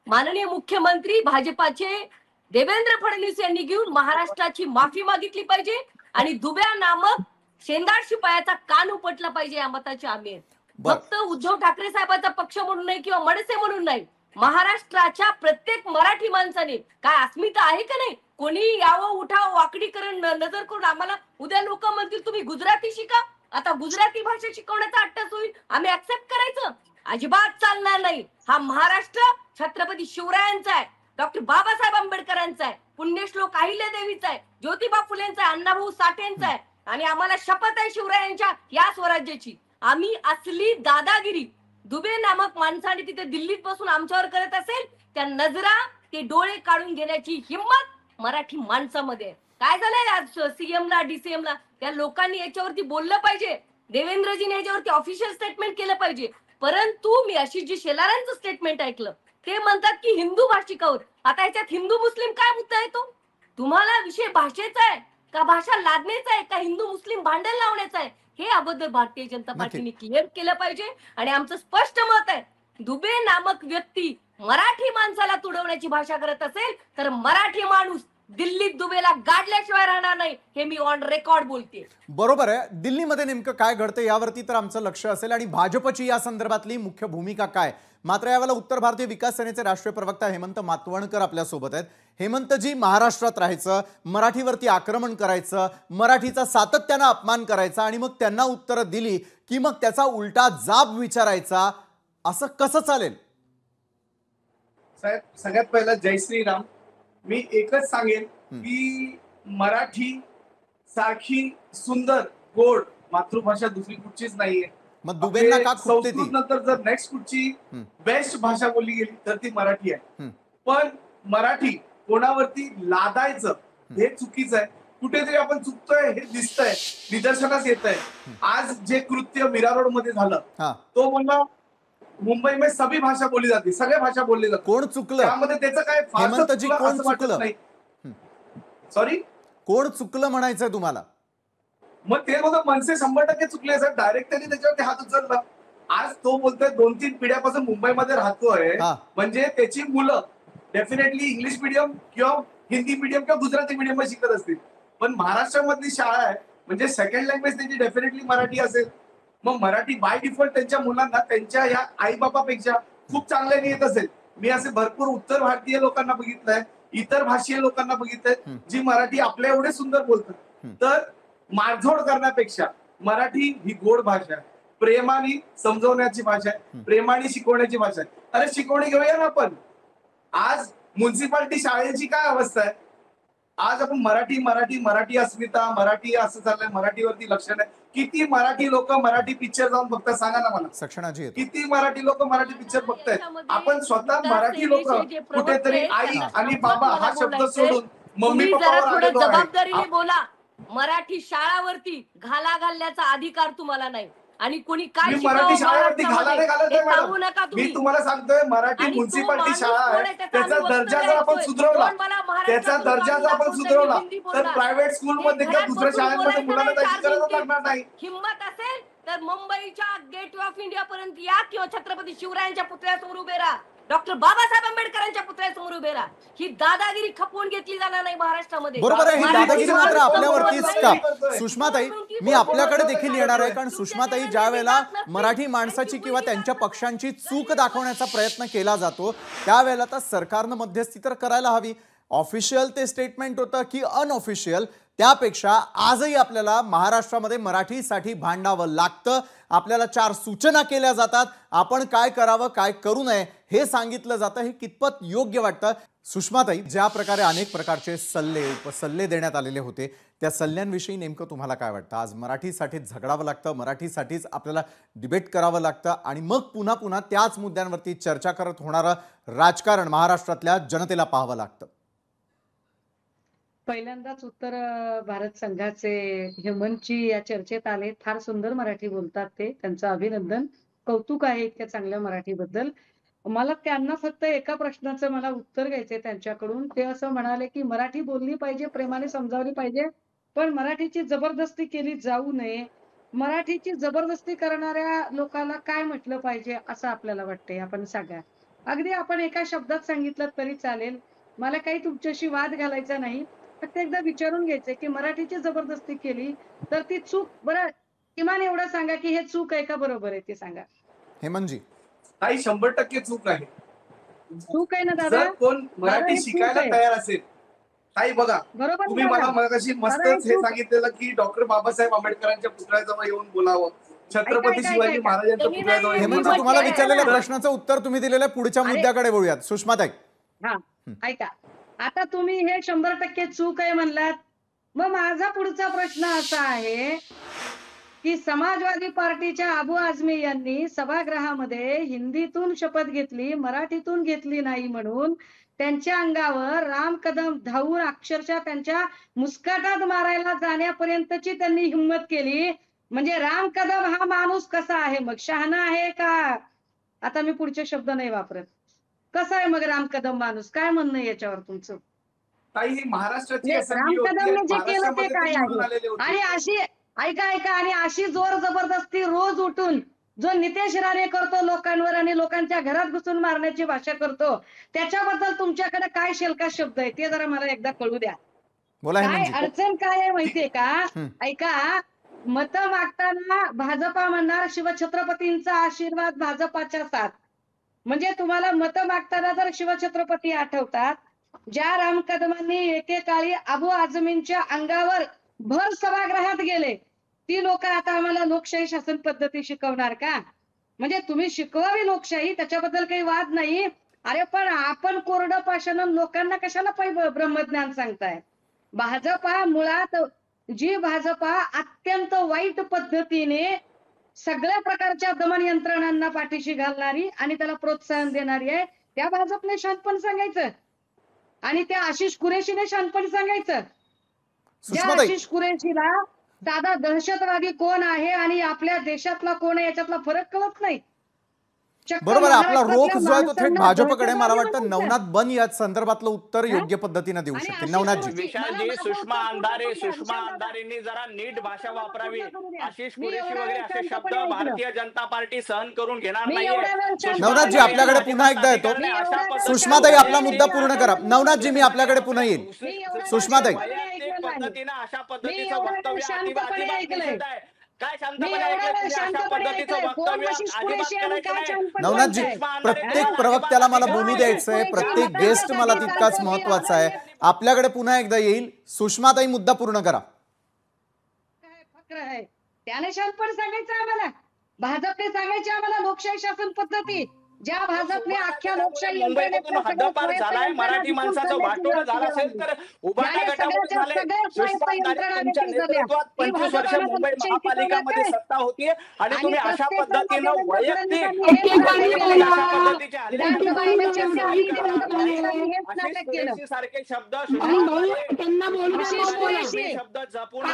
माननीय मुख्यमंत्री भाजपाचे देवेंद्र फडणवीस यांनी घेऊन महाराष्ट्राची माफी मागितली पाहिजे आणि दुब्या नामक शेंदाड शिपायाचा कान उपटला पाहिजे. या मताचे आम्ही फक्त उद्धव ठाकरे साहेबांचा पक्ष म्हणून नाही किंवा मनसे म्हणून नाही, महाराष्ट्राच्या प्रत्येक मराठी माणसाने काय अस्मिता आहे का नाही? कोणी यावं उठावं वाकडी करून नजर करून आम्हाला उद्या लोक म्हणतील तुम्ही गुजराती शिका, आता गुजराती भाषा शिकवण्याचा अट्टहास होईल, आम्ही ऍक्सेप्ट करायचं? अजिबात चालणार नाही. हा महाराष्ट्र छत्रपती शिवरायांचा आहे, डॉक्टर बाबासाहेब आंबेडकरांचा आहे, पुण्यश्लोक अहिल्यादेवीचा आहे, ज्योतिबा फुलेंचा आहे, अण्णाभाऊ साठेंचा आहे आणि आम्हाला शपथ आहे शिवरायांच्या या स्वराज्याची. आम्ही असली दादागिरी दुबे नामक माणसाने तिथे दिल्लीत बसून आमच्यावर करत असेल, त्या नजरा ते डोळे काढून घेण्याची हिंमत मराठी माणसामध्ये. काय झालंय आज सीएमला डीसीएमला, त्या लोकांनी याच्यावरती बोललं पाहिजे, देवेंद्रजीने याच्यावरती ऑफिशियल स्टेटमेंट केलं पाहिजे. परंतु मी अशी जी शेलारांचं स्टेटमेंट ऐकलं, ते म्हणतात की हिंदू भाषिकावर. आता याच्यात हिंदू मुस्लिम काय मुद्दा येतो? तुम्हाला विषय भाषेचा आहे का भाषा लादण्याचा आहे का हिंदू मुस्लिम भांडण लावण्याचा आहे? हे अगोदर भारतीय जनता पार्टीने क्लिअर केलं पाहिजे. आणि आमचं स्पष्ट मत आहे, दुबे नामक व्यक्ती मराठी माणसाला तुडवण्याची भाषा करत असेल तर मराठी माणूस दिल्लीत दुबेला गाडल्याशिवाय राहणार नाही, हे मी ऑन रेकॉर्ड बोलते. बरोबर आहे. दिल्लीमध्ये नेमकं काय घडतं यावरती तर आमचं लक्ष असेल आणि भाजपची या संदर्भातली मुख्य भूमिका काय. मात्र यावेळेला उत्तर भारतीय विकास सेनेचे राष्ट्रीय प्रवक्ता हेमंत मातवणकर आपल्या सोबत आहेत. हेमंतजी, महाराष्ट्रात राहायचं, मराठीवरती आक्रमण करायचं, मराठीचा सातत्यानं अपमान करायचा आणि मग त्यांना उत्तरं दिली की मग त्याचा उलटा जाब विचारायचा, असं कसं चालेल? साहेब, सगळ्यात पहिला जय श्रीराम. मी एकच सांगेन की मराठी सारखी सुंदर गोड मातृभाषा दुसरी कुठचीच नाहीये. मग दुबेंना का खुपते ती? संस्कृत नंतर जर नेक्स्ट कुठची बेस्ट भाषा बोलली गेली तर ती मराठी आहे. पण मराठी कोणावरती लादायचं हे चुकीचं आहे. कुठेतरी आपण चुकतोय हे दिसतंय, निदर्शनास येत आहे. आज जे कृत्य मीरा रोड मध्ये झालं तो म्हणला मुंबई में सभी भाषा बोली जाते, सगळ्या भाषा बोलली जातात. कोण चुकलं त्यामध्ये त्याचं काय हेमंतजी? कोण चुकलं? सॉरी, कोण चुकलं म्हणायचंय तुम्हाला? मग ते बघा मनसे 100% चुकले सर. डायरेक्ट त्यांनी त्याच्यावरती हात उचलला. आज तो बोलतोय 2-3 पिढ्यापासून मुंबईमध्ये राहतोय, म्हणजे त्याची मुलं डेफिनेटली इंग्लिश मीडियम किंवा हिंदी मीडियम किंवा गुजराती मीडियम मध्ये शिकत असतील. पण महाराष्ट्रामधली शाळा आहे म्हणजे सेकंड लँग्वेज त्यांची डेफिनेटली मराठी असेल. मग मराठी बाय डिफॉल्ट त्यांच्या मुलांना त्यांच्या या आई बापापेक्षा खूप चांगल्याने येत असेल. मी असे भरपूर उत्तर भारतीय लोकांना बघितलंय, इतर भाषीय लोकांना बघितलंय जी मराठी आपल्या एवढे सुंदर बोलतात. तर मारझोड करण्यापेक्षा मराठी ही गोड भाषा आहे, प्रेमाने समजवण्याची भाषा आहे, प्रेमाने शिकवण्याची भाषा आहे. अरे शिकवणी घेऊया ना आपण. आज म्युन्सिपाल्टी शाळेची काय अवस्था आहे? आज आपण मराठी मराठी मराठी अस्मिता, मराठी असं चाललंय, मराठीवरती लक्ष नाही. किती मराठी लोक मराठी पिक्चर जाऊन बघतात सांगा ना मला. सक्षणाजी किती मराठी लोक मराठी पिक्चर बघतायत? आपण स्वतः मराठी लोक कुठेतरी आई आणि बाबा हा शब्द सोडून मम्मी पप्पावर जबाबदारीने बोला. मराठी शाळावरती घाला घालण्याचा अधिकार तुम्हाला नाही. आणि कोणी काय मराठी शाळेवरती घाला नाही घालत नाही सांगू नका मॅडम. तुम्ही. मी तुम्हाला सांगतोय मराठी म्युन्सिपाल्टी शाळा आहे, त्याचा दर्जा जर आपण सुधारला, त्याचा दर्जा जर आपण सुधारला तर प्रायव्हेट स्कूलमध्ये किंवा दुसऱ्या शाळांमध्ये मुलांना जायची गरज लागणार नाही. हिंमत असेल तर मुंबईच्या गेट ऑफ इंडिया पर्यंत या किंवा छत्रपती शिवरायांच्या पुतळ्यासमोर उभे राहा, डॉक्टर बाबासाहेब आंबेडकरांच्या पुतळ्यासमोर उभे राहा. ही दादागिरी खपवून घेतली जाणार नाही महाराष्ट्रामध्ये. बरोबर आहे. ही दादागिरी मात्र आपल्यावरतीच का? सुषमाताई, मी आपल्याकडे देखील येणार आहे, कारण सुषमाताई ज्या वेळेला मराठी माणसाची किंवा त्यांच्या पक्षांची चूक दाखवण्याचा प्रयत्न केला जातो त्यावेळेला तर सरकारनं मध्यस्थी तर करायला हवी. ऑफिशियल ते स्टेटमेंट होतं की अनऑफिशियल, त्यापेक्षा आजही आपल्याला महाराष्ट्रामध्ये मराठीसाठी भांडावं लागतं. आपल्याला 4 सूचना केल्या जातात, आपण काय करावं काय करू नये हे सांगितलं जातं. हे कितपत योग्य वाटतं? सुषमाताई, ज्या प्रकारे अनेक प्रकारचे सल्ले उपसल्ले देण्यात आलेले होते त्या सल्ल्यांविषयी नेमकं तुम्हाला काय वाटतं? आज मराठीसाठीच झगडावं लागतं, मराठीसाठीच आपल्याला डिबेट करावं लागतं आणि मग पुन्हा पुन्हा त्याच मुद्द्यांवरती चर्चा करत होणारं राजकारण महाराष्ट्रातल्या जनतेला पाहावं लागतं. पहिल्यांदाच उत्तर भारत संघाचे हेमंतजी या चर्चेत आले. फार सुंदर मराठी बोलतात ते, त्यांचं अभिनंदन, कौतुक आहे इतक्या चांगल्या मराठीबद्दल. मला त्यांना फक्त एका प्रश्नाचं मला उत्तर घ्यायचंय त्यांच्याकडून. ते असं म्हणाले की मराठी बोलली पाहिजे, प्रेमाने समजावली पाहिजे, पण मराठीची जबरदस्ती केली जाऊ नये. मराठीची जबरदस्ती करणाऱ्या लोकांना काय म्हटलं पाहिजे असं आपल्याला वाटतंय? आपण सांगा. अगदी आपण एका शब्दात सांगितलं तरी चालेल, मला काही तुमच्याशी वाद घालायचा नाही. फक्त एकदा विचारून घ्यायचंय की मराठीची जबरदस्ती केली तर ती चूक, बरं किमान एवढं सांगा की हे चूक आहे का बरोबर आहे ते सांगा. हेमंतजी, काही 100% चूक आहे. चूक आहे ना दादा? जर कोण मराठी शिकायला तयार असेल, काही बघा, बरोबर. तुम्ही मला मगाशी मस्तच हे सांगितलेलं की डॉक्टर बाबासाहेब आंबेडकरांच्या पुतळ्याजवळ येऊन बोलावं, छत्रपती शिवाजी महाराजांच्या पुतळ्याजवळ. हेमंतजी, तुम्हाला विचारलेल्या प्रश्नाचं उत्तर तुम्ही दिलेलं. पुढच्या मुद्द्याकडे वळूयात. सुषमाताई, हा ऐका, आता तुम्ही हे 100% चूक आहे म्हणलात, मग माझा पुढचा प्रश्न असा आहे की समाजवादी पार्टीच्या अबू आझमी यांनी सभागृहामध्ये हिंदीतून शपथ घेतली, मराठीतून घेतली नाही म्हणून त्यांच्या अंगावर राम कदम धावून अक्षरशः त्यांच्या मुस्काटात मारायला जाण्यापर्यंतची त्यांनी हिंमत केली. म्हणजे राम कदम हा माणूस कसा आहे? मग शहाणा आहे का? आता मी पुढचे शब्द नाही वापरत. कसं आहे मग राम कदम माणूस? काय म्हणणं याच्यावर तुमचं? काही महाराष्ट्राची राम कदमने जे केलं ते काय आहे? आणि अशी ऐका आणि अशी जोर जबरदस्ती रोज उठून जो नितेश राणे करतो लोकांवर आणि लोकांच्या घरात घुसून मारण्याची भाषा करतो, त्याच्याबद्दल तुमच्याकडे काय शेलका शब्द आहे ते जरा मला एकदा कळू द्या. काय अडचण काय आहे माहितीये का? ऐका, मत मागताना भाजपा म्हणणार शिवछत्रपतींचा आशीर्वाद भाजपाच्या साथ. म्हणजे तुम्हाला मत मागताना जर शिवछत्रपती आठवतात, ज्या राम कदमांनी एकेकाळी अबू आझमींच्या अंगावर भर सभागृहात गेले, ती लोक आता आम्हाला लोकशाही शासन पद्धती शिकवणार का? म्हणजे तुम्ही शिकवावी लोकशाही, त्याच्याबद्दल काही वाद नाही. अरे पण आपण कोरडं पाषाण लोकांना कशाला ब्रह्मज्ञान सांगताय? भाजपा मुळात जी भाजपा अत्यंत वाईट पद्धतीने सगळ्या प्रकारच्या दमन यंत्रणांना पाठीशी घालणारी आणि त्याला प्रोत्साहन देणारी आहे, त्या भाजपने शांतपण सांगायचं आणि त्या आशिष कुरेशीने शांतपण सांगायचं. ज्या आशिष कुरेशीला साधा दहशतवादी कोण आहे आणि आपल्या देशातला कोण आहे याच्यातला फरक कळत नाही. बरोबर आहे. आपला रोख जो आहे तो थेट भाजपकडे. मला वाटतं नवनाथ बन या संदर्भातलं उत्तर योग्य पद्धतीने देऊ शकतील. नवनाथजी. विशालजी, सुषमा अंधारेंनी जरा नीट भाषा वापरावी. आशिष कुरेशी वगैरे असे शब्द भारतीय जनता पार्टी सहन करून घेणार नाहीये. नवनाथजी आपल्याकडे पुन्हा एकदा येतो. सुषमाताई आपला मुद्दा पूर्ण करा. नवनाथजी मी आपल्याकडे पुन्हा येईल. सुषमाताई पद्धतीने अशा पद्धतीचं वक्तव्य अजिबात काय शांतपणे अशा पद्धतीचं वक्तव्य नवनाथजी प्रत्येक प्रवक्त्याला मला बोलू द्यायचंय. प्रत्येक गेस्ट मला तितकाच महत्वाचा आहे. आपल्याकडे पुन्हा एकदा येईल. सुषमाताई मुद्दा पूर्ण करा. फक्र आहे त्याने शांतपण सांगायचं आम्हाला. भाजपने सांगायचे आम्हाला लोकशाही शासन पद्धती. ज्या भाजपने अख्ख्या लोकशाही मुंबईतून हद्दपार झालाय. मराठी माणसाचं वाटोळं झालं असेल तर उभाटा गटामध्ये झाले. तुमच्या नेतृत्वात 25 वर्ष मुंबई महापालिकामध्ये सत्ता होती आणि तुम्ही अशा पद्धतीनं वैयक्तिक सारखे शब्द जपून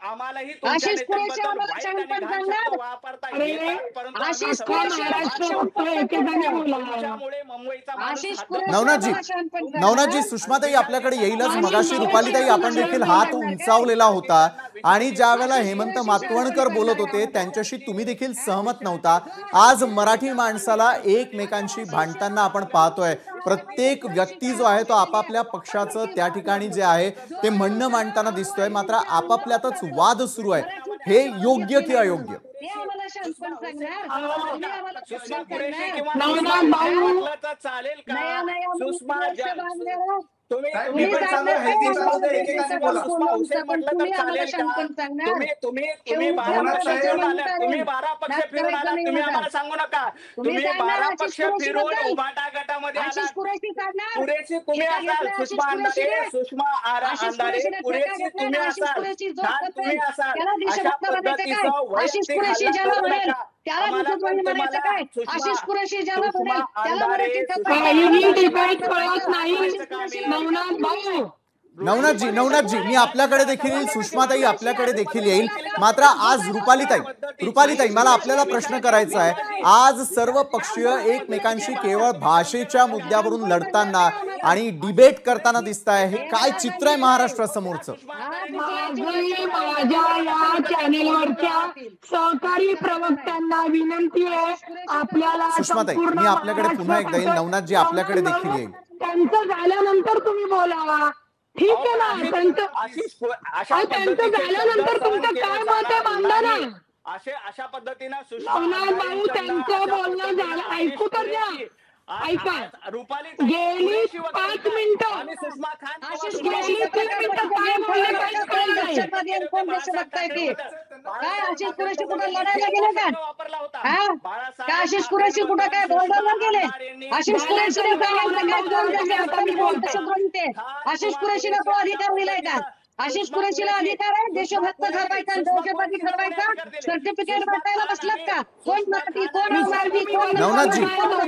आम्हालाही आशिष कुरेशी आम्हाला शांतपण सांगणार. आशिष नवनाथजी सुषमाताई आपल्याकडे येईलच. मगाशी रुपालीताई आपण देखील हात उंचावलेला होता आणि ज्या वेळेला हेमंत मातवणकर बोलत होते त्यांच्याशी तुम्ही देखील सहमत नव्हता. आज मराठी माणसाला एकमेकांशी भांडताना आपण पाहतोय. प्रत्येक व्यक्ती जो आहे तो आपापल्या पक्षाचं त्या ठिकाणी जे आहे ते म्हणणं मांडताना दिसतोय. मात्र आपापल्यातच वाद सुरू आहे. हे योग्य की अयोग्य? चालेल का? सुषमा तुम्ही बारा पक्ष फिरून आला. तुम्ही आम्हाला सांगू नका. तुम्ही 12 पक्ष फिरून उभाटा गटामध्ये आला. कुरेशी तुम्ही असाल. सुषमा अंधारे कुरेशी तुम्ही असाल. तुम्ही असाल. अशा पद्धतीचं वैयक्तिक त्याला दुसरं म्हणायचं काय? आशिष कुरेशी ज्याला म्हणेल त्याला नवनाथजी मी आपल्याकडे देखील येईल. सुषमाताई आपल्याकडे देखील येईल. मात्र आज रुपालीताई मला आपल्याला प्रश्न करायचा आहे. आज सर्व पक्षीय एकमेकांशी केवळ भाषेच्या मुद्द्यावरून लढताना आणि डिबेट करताना दिसत आहे. हे काय चित्र आहे महाराष्ट्रासमोरचं? माझ्या या चॅनेलवरच्या सहकारी प्रवक्त्यांना विनंती आहे आपल्याला. सुषमाताई मी आपल्याकडे पुन्हा एकदा येईल. नवनाथजी आपल्याकडे देखील येईल. त्यांचं झाल्यानंतर तुम्ही बोलावा. ठीक आहे ना. त्यांचं झाल्यानंतर तुमचं काय मत आहे मांडा ना. अशा पद्धतीनं भाऊ त्यांचं बोलणं झालं. ऐकू तर द्या. ऐका. गेली 5 मिनिटं गेली 3 मिनिटं काय बोलले काहीच कळलं नाही. काय आशिष कुरेशी कुठं लढायला गेले का? आशिष कुरेशी कुठं काय बोलण्याला गेले? आशिष कुरेशीने आशिष कुरेशीला तो अधिकार दिलाय का? आशिष कुरेशीला अधिकार आहे देशभक्त ठरवायचा, दहशतवादी ठरवायचा, सर्टिफिकेट वाटायला बसलात का? कोण मराठी कोण अमारवी कोण?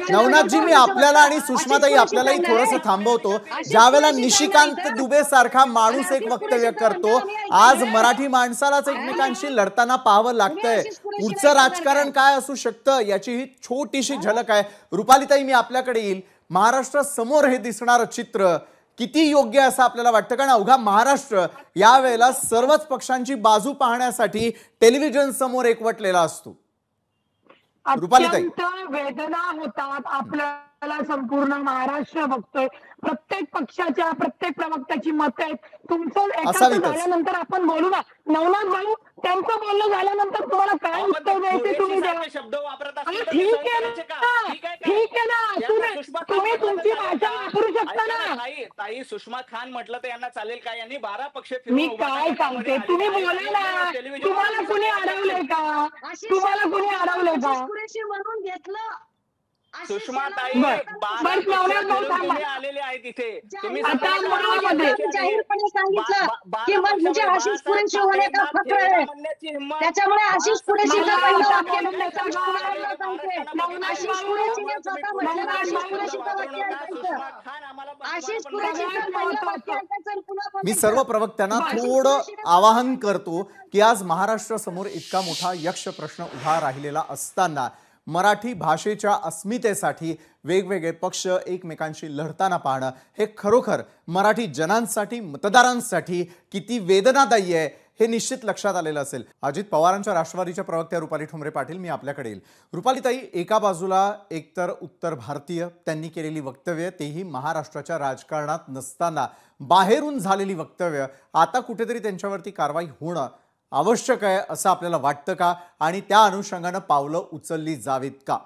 नवनाथजी मी आपल्याला आणि सुषमाताई आपल्यालाही थोडंसं थांबवतो. ज्यावेळेला निशिकांत दुबे सारखा माणूस एक वक्तव्य करतो, आज मराठी माणसालाच एकमेकांशी लढताना पाहावं लागतंय. पुढचं राजकारण काय असू शकतं याची ही छोटीशी झलक आहे. रुपालीताई मी आपल्याकडे येईल. महाराष्ट्रासमोर हे दिसणारं चित्र किती योग्य असं आपल्याला वाटतं? कारण अवघा महाराष्ट्र यावेळेला सर्वच पक्षांची बाजू पाहण्यासाठी टेलिव्हिजन समोर एकवटलेला असतो. रुपालीताई वेदना होतात. आपल्याला संपूर्ण महाराष्ट्र बघतोय. प्रत्येक पक्षाच्या प्रत्येक प्रवक्त्याची मत आहेत. तुमचं एकाचं झाल्यानंतर आपण बोलू ना. नवनाथ भाऊ त्यांचं बोलणं झाल्यानंतर तुम्हाला काय उत्तर द्यायचे तुम्ही द्या. ठीक आहे ना. तुम्ही तुमची भाषा वापरू शकता ना. ताई सुषमा खान म्हटलं तर यांना चालेल का? यांनी 12 पक्ष मी काय सांगते तुम्ही बोला ना. तुम्हाला कुणी अडवलंय का? तुम्हाला कुणी अडवलंय का? म्हणून घेतलं सुषमाताई बस नवनाथ भाऊ थांबा. आलेले आहेत इथे. तुम्ही आता मुळामध्ये जाहीरपणे सांगितलं की मग मुझे आशीष कुरेशी होने का फक्र है. त्याच्यामुळे आशिष कुरेशी का पहिलं वाक्य आशिष कुरेशीने स्वतः म्हटलं आशिष कुरेशीचं वाक्य ऐकायचं. आशिष कुरेशीचं पहिलं वाक्य ऐकायचं आणि पुन्हा मी सर्व प्रवक्त्यांना थोडं आवाहन करतो की आज महाराष्ट्र समोर इतका मोठा यक्ष प्रश्न उभा राहिलेला असताना मराठी भाषेच्या अस्मितेसाठी वेगवेगळे पक्ष एकमेकांशी लढताना पाहणं हे खरोखर मराठी जनांसाठी मतदारांसाठी किती वेदनादायी आहे हे निश्चित लक्षात आलेलं असेल। अजित पवारांच्या राष्ट्रवादीच्या प्रवक्त्या रुपाली ठोंबरे पाटील मी आपल्याकडे येईल। रुपालीताई, एका बाजूला एकतर उत्तर भारतीय त्यांनी केलेली वक्तव्य, तेही महाराष्ट्राच्या राजकारणात नसताना बाहेरून झालेली वक्तव्य, आता कुठेतरी त्यांच्यावरती कारवाई होणं आवश्यक आहे असं आपल्याला वाटतं का आणि त्या अनुषंगाने पावलं उचलली जावीत का?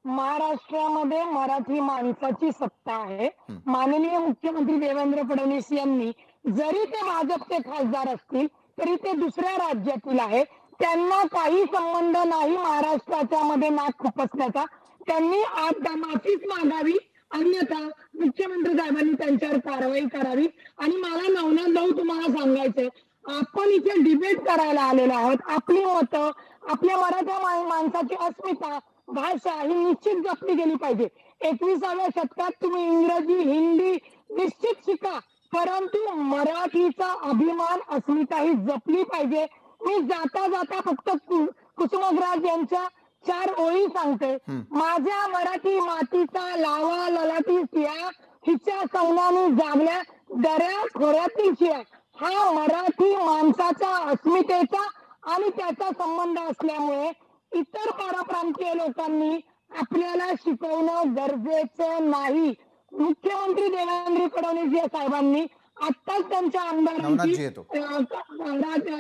महाराष्ट्रामध्ये मराठी माणसाची सत्ता आहे। माननीय मुख्यमंत्री देवेंद्र फडणवीस यांनी जरी ते भाजपचे खासदार असतील तरी ते दुसऱ्या राज्यातील आहे, त्यांना काही संबंध नाही महाराष्ट्राच्या मध्ये नाक खुपसण्याचा। त्यांनी आज माफीच मागावी, अन्यथा मुख्यमंत्री साहेबांनी त्यांच्यावर कारवाई करावी। आणि मला नवनाथ भाऊ तुम्हाला सांगायचंय, आपण इथे डिबेट करायला आलेलो आहोत। आपली मतं, आपल्या मराठा माणसाची अस्मिता, भाषा ही निश्चित जपली गेली पाहिजे। 21व्या शतकात तुम्ही इंग्रजी, हिंदी निश्चित शिका, परंतु मराठीचा अभिमान, अस्मिता ही जपली पाहिजे। मी जाता जाता फक्त कुसुमाग्रज यांच्या 4 ओळी सांगते। माझ्या मराठी मातीचा लावा ललाटी शिया, हिच्या सौनानी जागल्या दऱ्या खोऱ्यातील शिया, हा मराठी माणसाच्या अस्मितेचा आणि त्याचा संबंध असल्यामुळे इतर परप्रांतीय लोकांनी आपल्याला शिकवणं गरजेचं नाही। मुख्यमंत्री देवेंद्र फडणवीस साहेबांनी आत्ताच त्यांच्या आमदारांची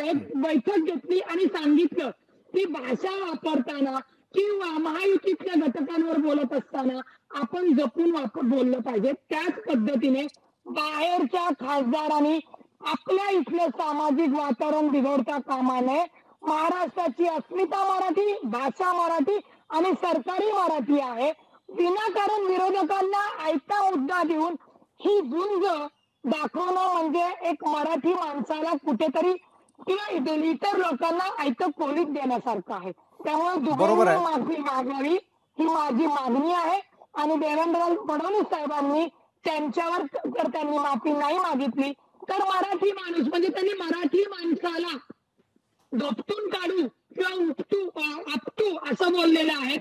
एक बैठक घेतली आणि सांगितलं की भाषा वापरताना किंवा महायुतीतल्या घटकांवर बोलत असताना आपण जपून बोललं पाहिजे। त्याच पद्धतीने बाहेरच्या खासदारांनी आपल्या इथलं सामाजिक वातावरण बिघडता कामा नये। महाराष्ट्राची अस्मिता मराठी, भाषा मराठी आणि सरकारी मराठी आहे। विनाकारण विरोधकांना आयता मुद्दा देऊन ही झुंज दाखवणं म्हणजे एक मराठी माणसाला कुठेतरी किंवा इतर लोकांना आयतं कोलीत देण्यासारखं आहे। त्यामुळे दुबईने माफी मागावी ही माझी मागणी आहे। आणि देवेंद्र फडणवीस साहेबांनी त्यांच्यावर जर त्यांनी माफी नाही मागितली तर मराठी माणूस म्हणजे त्यांनी मराठी माणसाला गपटून काढू किंवा आपटू असं बोललेलं आहे।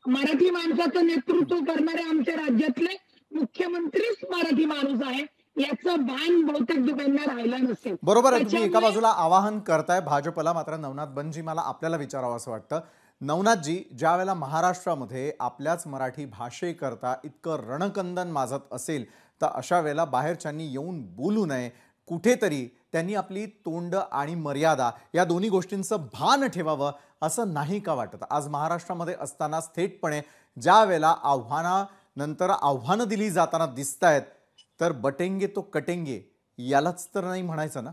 मराठी माणसाचं नेतृत्व करणारे आमच्या राज्यातले मुख्यमंत्रीच मराठी माणूस आहे, याचं भान बहुतेक दुबईंना राहिलं नसेल। बरोबर आहे, तुम्ही एका बाजूला आवाहन करताय भाजपला, मात्र नवनाथ बनजी मला आपल्याला विचारावं असं वाटतं। नवनाथजी, ज्या वेळेला महाराष्ट्रामध्ये आपल्याच मराठी भाषेकरता इतकं रणकंदन माजत असेल तर अशा वेळेला बाहेरच्यांनी येऊन बोलू नये, कुठेतरी त्यांनी आपली तोंड आणि मर्यादा या दोन्ही गोष्टींचं भान ठेवावं असं नाही का वाटत? आज महाराष्ट्रामध्ये असताना थेटपणे ज्या वेळेला आव्हानानंतर आव्हानं दिली जाताना दिसतायत तर बटेंगे तो कटेंगे यालाच तर नाही म्हणायचं ना?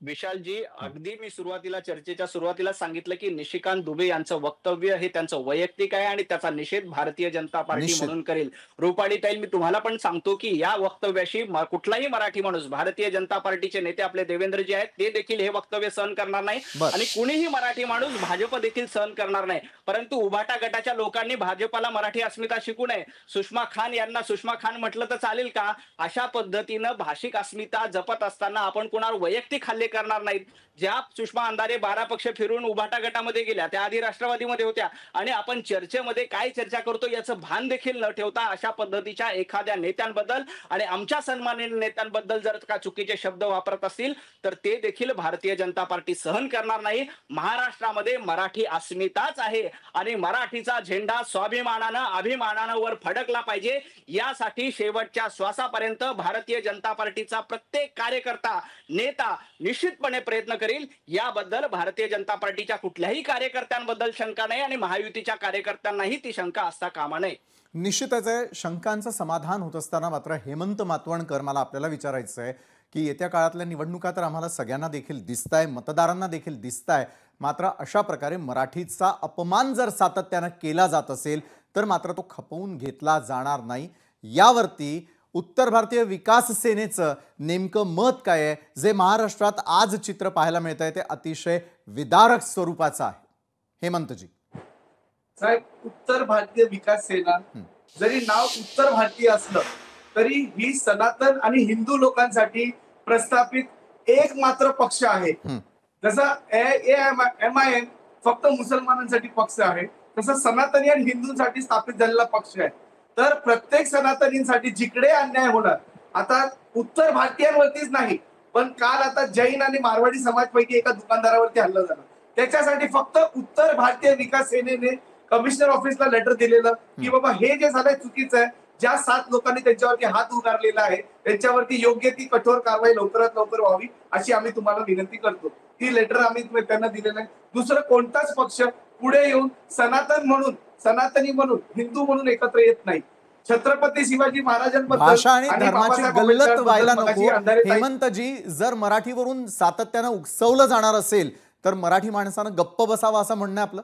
विशालजी, अगदी मी सुरुवातीला चर्चेच्या सुरुवातीला सांगितलं की निशिकांत दुबे यांचं वक्तव्य हे त्यांचं वैयक्तिक आहे आणि त्याचा निषेध भारतीय जनता पार्टी म्हणून करेल। रुपालीताई, मी तुम्हाला पण सांगतो की या वक्तव्याशी कुठलाही मराठी माणूस, भारतीय जनता पार्टीचे नेते आपले देवेंद्रजी आहेत ते देखील हे वक्तव्य सहन करणार नाही आणि कुणीही मराठी माणूस भाजप देखील सहन करणार नाही। परंतु उभाटा गटाच्या लोकांनी भाजपला मराठी अस्मिता शिकू नये। सुषमा खान यांना सुषमा खान म्हटलं तर चालेल का? अशा पद्धतीनं भाषिक अस्मिता जपत असताना आपण कुणावर वैयक्तिक हल्ले करणार नाहीत। ज्या सुषमा अंधारे 12 पक्ष फिरून उभाटा गटामध्ये गेल्या, त्या आधी राष्ट्रवादीमध्ये होत्या आणि आपण चर्चेमध्ये काय चर्चा करतो याचं भान देखील न ठेवता अशा पद्धतीच्या एखाद्या नेत्यांबद्दल आणि आमच्या सन्माननीय नेत्यांबद्दल जर का चुकीचे शब्द वापरत असतील तर ते देखील भारतीय जनता पार्टी सहन करणार नाही। महाराष्ट्रामध्ये मराठी अस्मिताच आहे आणि मराठीचा झेंडा स्वाभिमानानं, अभिमानानं वर फडकला पाहिजे। यासाठी शेवटच्या श्वासापर्यंत भारतीय जनता पार्टीचा प्रत्येक कार्यकर्ता, नेता निश्चितपणे प्रयत्न करेल। याबद्दल भारतीय जनता पार्टीच्या कुठल्याही कार्यकर्त्यांबद्दल शंका नाही आणि महायुतीच्या कार्यकर्त्यांनाही ती शंका असता कामा नये। निश्चितच आहे, शंकांचं समाधान होत असताना मात्र हेमंत मातवणकर, मला आपल्याला विचारायचं आहे की येत्या काळातल्या निवडणुका तर आम्हाला सगळ्यांना देखील दिसताय, मतदारांना देखील दिसताय, मात्र अशा प्रकारे मराठीचा अपमान जर सातत्यानं केला जात असेल तर मात्र तो खपवून घेतला जाणार नाही। यावरती उत्तर भारतीय विकास सेनेचं नेमकं मत काय आहे, जे महाराष्ट्रात आज चित्र पाहायला मिळत आहे ते अतिशय विदारक स्वरूपाचं आहे। हेमंतजी साहेब, उत्तर भारतीय विकास सेना जरी नाव उत्तर भारतीय असलं तरी ही सनातन आणि हिंदू लोकांसाठी प्रस्थापित एकमात्र पक्ष आहे। जसा MIM फक्त मुसलमानांसाठी पक्ष आहे, तसं सनातनी आणि हिंदूंसाठी स्थापित झालेला पक्ष आहे। तर प्रत्येक सनातनींसाठी जिकडे अन्याय होणार, आता उत्तर भारतीयांवरतीच नाही पण काल आता जैन आणि मारवाडी समाजपैकी एका दुकानदारावरती हल्ला झाला, त्याच्यासाठी फक्त उत्तर भारतीय विकास सेनेने कमिशनर ऑफिसला लेटर दिलेलं की बाबा हे जे झालंय चुकीचं आहे, ज्या 7 लोकांनी त्यांच्यावरती हात उगारलेला आहे त्यांच्यावरती योग्य ती कठोर कारवाई लवकरात लवकर व्हावी अशी आम्ही तुम्हाला विनंती करतो। ती लेटर आम्ही त्यांना दिलेलं आहे। दुसरं कोणताच पक्ष पुढे येऊन सनातन म्हणून, सनातनी म्हणून, हिंदू म्हणून एकत्र येत नाही। छत्रपती शिवाजी महाराजांबद्दल भाषा आणि धर्माची गल्लत व्हायला नको। हेमंतजी, जर मराठीवरून सातत्यानं उकसवलं जाणार असेल तर मराठी माणसानं गप्प बसावं असं म्हणणं आपलं?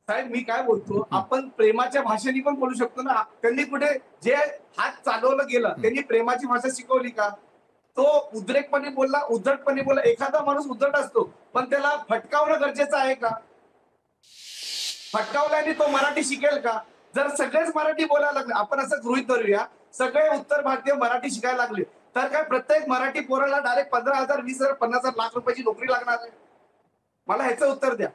साहेब, मी काय बोलतो, आपण प्रेमाच्या भाषेने पण बोलू शकतो ना। त्यांनी कुठे जे हात चालवलं गेलं त्यांनी प्रेमाची भाषा शिकवली का? तो उद्रेकपणे बोलला, उद्धटपणे बोलला। एखादा माणूस उद्धट असतो पण त्याला फटकावणं गरजेचं आहे का? फटकावल्याने तो मराठी शिकेल का? जर सगळेच मराठी बोलायला लागले, आपण असं गृहीत धरूया सगळे उत्तर भारतीय मराठी शिकायला लागले तर काय प्रत्येक मराठी पोराला डायरेक्ट 15,000, 20,000, 50,000 लाख रुपयाची नोकरी लागणार आहे? मला ह्याचं उत्तर द्या।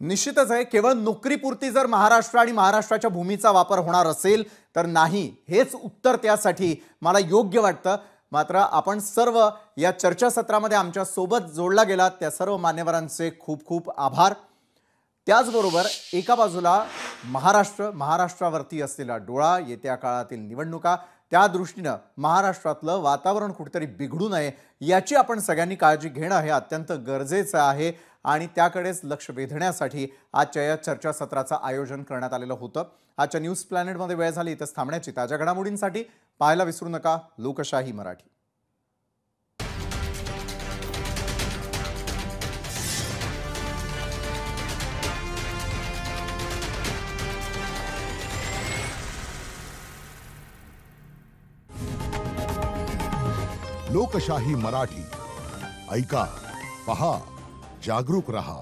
निश्चितच आहे, केवळ नोकरीपुरती जर महाराष्ट्र आणि महाराष्ट्राच्या भूमीचा वापर होणार असेल तर नाही, हेच उत्तर त्यासाठी मला योग्य वाटतं। मात्र आपण सर्व या चर्चासत्रामध्ये आमच्या सोबत जोडला गेलात त्या सर्व मान्यवरांचे खूप खूप आभार। त्याचबरोबर एका बाजूला महाराष्ट्रावरती असलेला डोळा, येत्या काळातील निवडणुका, त्या दृष्टीनं महाराष्ट्रातलं वातावरण कुठेतरी बिघडू नये याची आपण सगळ्यांनी काळजी घेणं हे अत्यंत गरजेचं आहे आणि त्याकडेच लक्ष वेधण्यासाठी आजच्या या चर्चासत्राचं आयोजन करण्यात आलेलं होतं। आजच्या न्यूज प्लॅनेटमध्ये वेळ झाली इथंच थांबण्याची। ताज्या घडामोडींसाठी पाहायला विसरू नका लोकशाही मराठी। लोकशाही मराठी ऐका, पहा, जागरूक रहा।